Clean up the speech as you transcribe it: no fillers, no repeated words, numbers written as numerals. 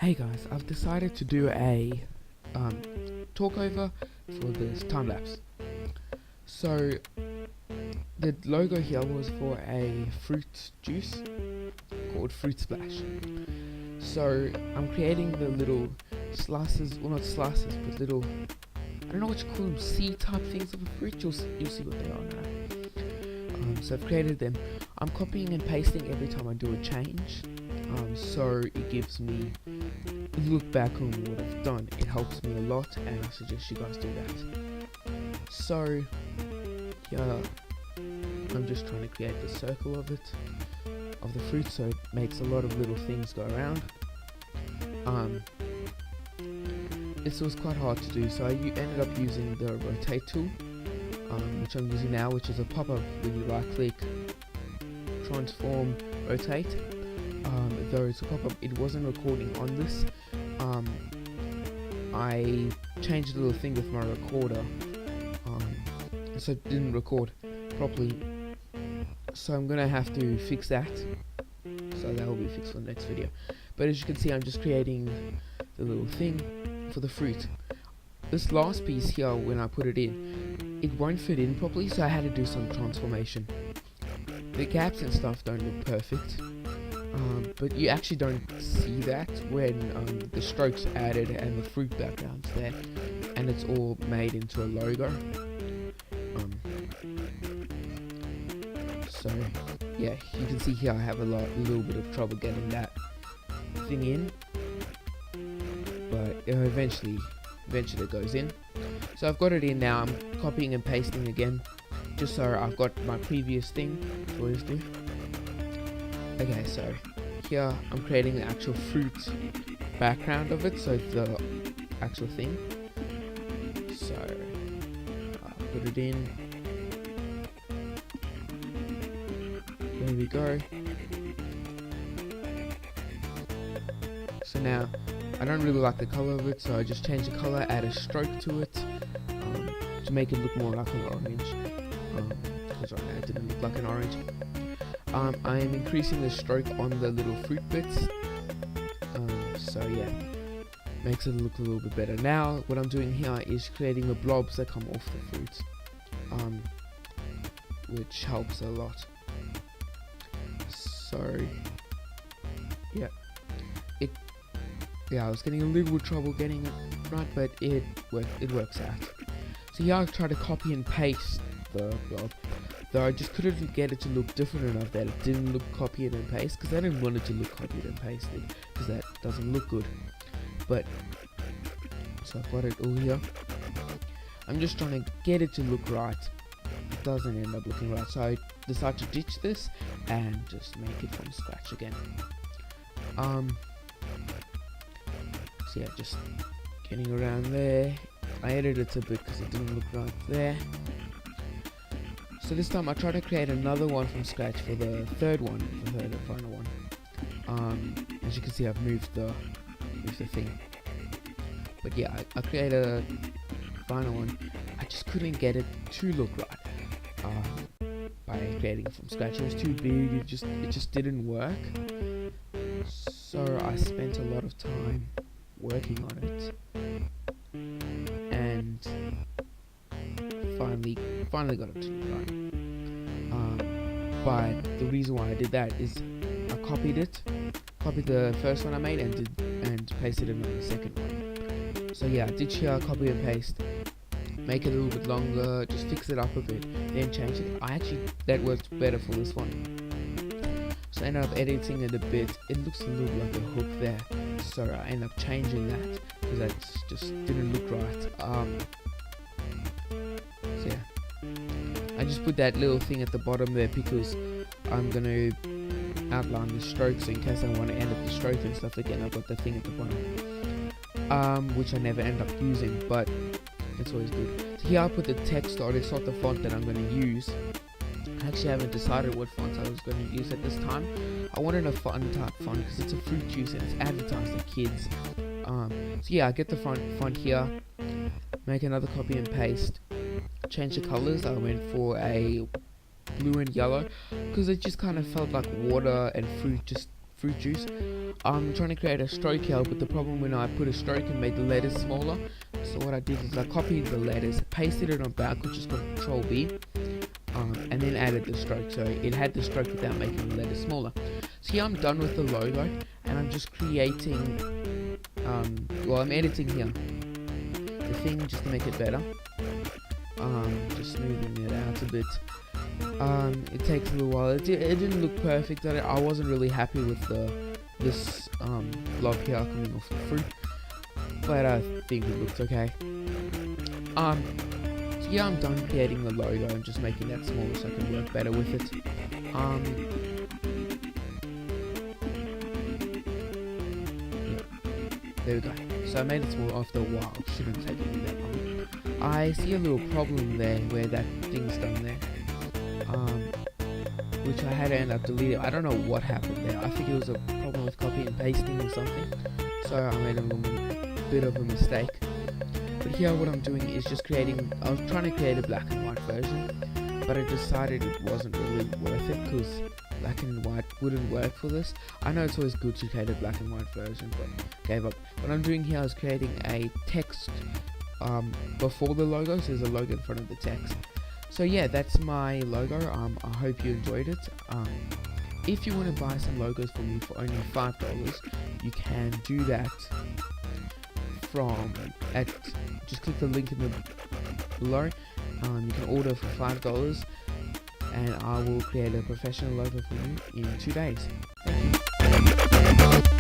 Hey guys, I've decided to do a talk over for this time lapse. So the logo here was for a fruit juice called Fruit Splash. So I'm creating the little slices, well not slices, but little, I don't know what you call them, seed type things of a fruit. You'll see what they are now. So I've created them. I'm copying and pasting every time I do a change. So it gives me a look back on what I've done. It helps me a lot, and I suggest you guys do that. So yeah, I'm just trying to create the circle of it, of the fruit, so it makes a lot of little things go around. This was quite hard to do, so I ended up using the rotate tool, which I'm using now, which is a pop-up when you right click, transform, rotate. Though it's a pop-up, it wasn't recording on this. I changed a little thing with my recorder, so it didn't record properly. So I'm gonna have to fix that. So that will be fixed for the next video. But as you can see, I'm just creating the little thing for the fruit. This last piece here, when I put it in, it won't fit in properly, so I had to do some transformation. The gaps and stuff don't look perfect. But you actually don't see that when the strokes added and the fruit background's there, and it's all made into a logo. So yeah, you can see here I have a little bit of trouble getting that thing in, but eventually it goes in. So I've got it in now. I'm copying and pasting again, just so I've got my previous thing to always do. Okay, so here I'm creating the actual fruit background of it, so the actual thing. So I'll put it in. There we go. So now I don't really like the color of it, so I just change the color, add a stroke to it, to make it look more like an orange. Because right now it didn't look like an orange. I am increasing the stroke on the little fruit bits, so yeah, makes it look a little bit better. Now what I'm doing here is creating the blobs that come off the fruit, which helps a lot. So yeah, I was getting a little trouble getting it right, but it works out. So here I try to copy and paste the blob, though I just couldn't get it to look different enough that it didn't look copied and pasted, because I didn't want it to look copied and pasted, because that doesn't look good. But so I've got it all here. I'm just trying to get it to look right. It doesn't end up looking right, so I decide to ditch this and just make it from scratch again. So yeah, just getting around there. I edited it a bit because it didn't look right there. So this time I try to create another one from scratch for the third one, the third and final one. As you can see, I've moved the thing. But yeah, I created a final one. I just couldn't get it to look right by creating it from scratch. It was too big. It just didn't work. So I spent a lot of time working on it, and finally got it to look right. But the reason why I did that is I copied the first one I made and pasted it on the second one. So yeah, I did here copy and paste, make it a little bit longer, just fix it up a bit, then change it. That worked better for this one. So I ended up editing it a bit. It looks a little like a hook there, so I ended up changing that because that just didn't look right. So yeah, I just put that little thing at the bottom there because I'm gonna outline the strokes, so in case I want to end up the stroke and stuff again, I've got the thing at the bottom, which I never end up using, but it's always good. So here I put the text on. It's not the font that I'm going to use. I actually haven't decided what font I was going to use at this time. I wanted a fun type font because it's a fruit juice and it's advertised to kids. So yeah, I get the font here, make another copy and paste, change the colors. I went for a blue and yellow because it just kind of felt like water and fruit juice. I'm trying to create a stroke here, but the problem when I put a stroke and made the letters smaller, so what I did is I copied the letters, pasted it on back, which is Control B, and then added the stroke, so it had the stroke without making the letters smaller. So here I'm done with the logo, and I'm just creating, I'm editing here the thing just to make it better. Just smoothing it out a bit. It takes a little while. It didn't look perfect. I wasn't really happy with this blob here coming off the fruit, but I think it looks okay. So yeah, I'm done creating the logo and just making that smaller so I can work better with it. Yeah, there we go. So I made it small after a while. Shouldn't take me that long. I see a little problem there where that thing's done there. Which I had to end up deleting. I don't know what happened there. I think it was a problem with copy and pasting or something. So I made a little bit of a mistake. But here what I'm doing is just creating, I was trying to create a black and white version, but I decided it wasn't really worth it because black and white wouldn't work for this. I know it's always good to create a black and white version, but gave up. What I'm doing here is creating a text before the logo, so there's a logo in front of the text. So yeah, that's my logo. I hope you enjoyed it. If you want to buy some logos from me for only $5, you can do that just click the link in the below. You can order for $5, and I will create a professional logo for you in 2 days. Thank you.